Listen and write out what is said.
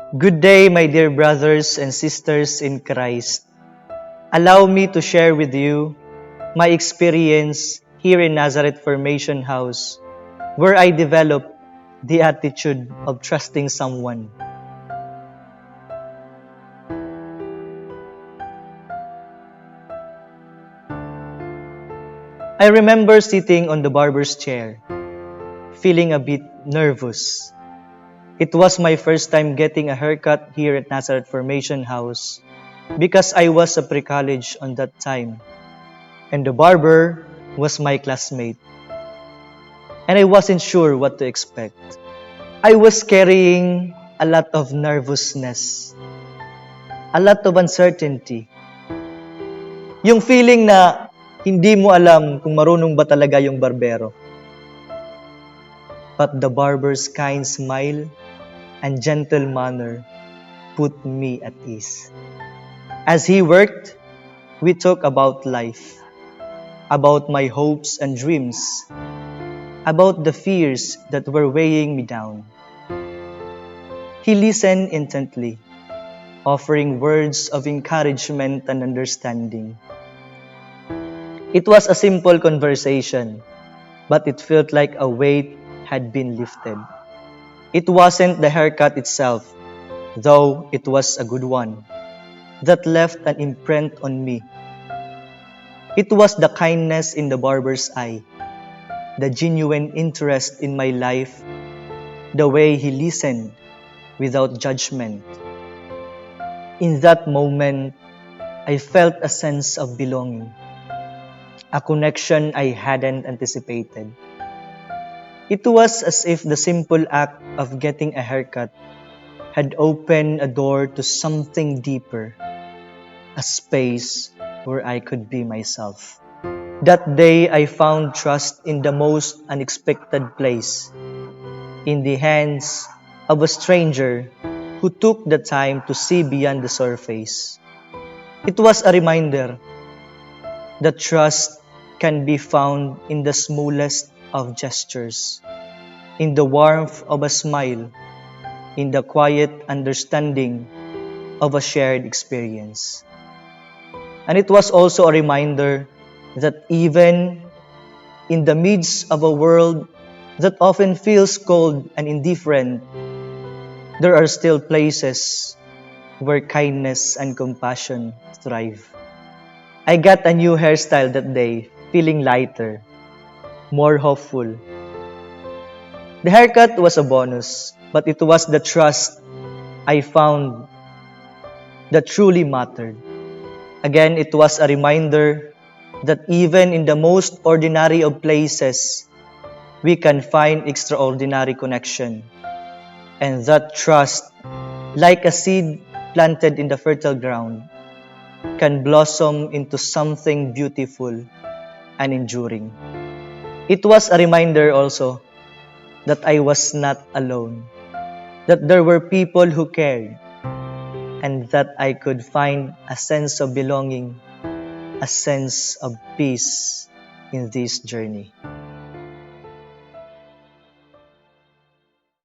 Good day, my dear brothers and sisters in Christ. Allow me to share with you my experience here in Nazareth Formation House, where I developed the attitude of trusting someone. I remember sitting on the barber's chair, feeling a bit nervous. It was my first time getting a haircut here at Nazareth Formation House because I was a pre-college on that time, and the barber was my classmate, and I wasn't sure what to expect. I was carrying a lot of nervousness, a lot of uncertainty. Yung feeling na hindi mo alam kung marunong ba talaga yung barbero. But the barber's kind smile and gentle manner put me at ease. As he worked, we talked about life, about my hopes and dreams, about the fears that were weighing me down. He listened intently, offering words of encouragement and understanding. It was a simple conversation, but it felt like a weight had been lifted. It wasn't the haircut itself, though it was a good one, that left an imprint on me. It was the kindness in the barber's eye, the genuine interest in my life, the way he listened without judgment. In that moment, I felt a sense of belonging, a connection I hadn't anticipated. It was as if the simple act of getting a haircut had opened a door to something deeper, a space where I could be myself. That day, I found trust in the most unexpected place, in the hands of a stranger who took the time to see beyond the surface. It was a reminder that trust can be found in the smallest of gestures, in the warmth of a smile, in the quiet understanding of a shared experience. And it was also a reminder that even in the midst of a world that often feels cold and indifferent, there are still places where kindness and compassion thrive. I got a new hairstyle that day, feeling lighter, more hopeful. The haircut was a bonus, but it was the trust I found that truly mattered. Again, it was a reminder that even in the most ordinary of places, we can find extraordinary connection. And that trust, like a seed planted in the fertile ground, can blossom into something beautiful and enduring. It was a reminder also that I was not alone, that there were people who cared, and that I could find a sense of belonging, a sense of peace in this journey.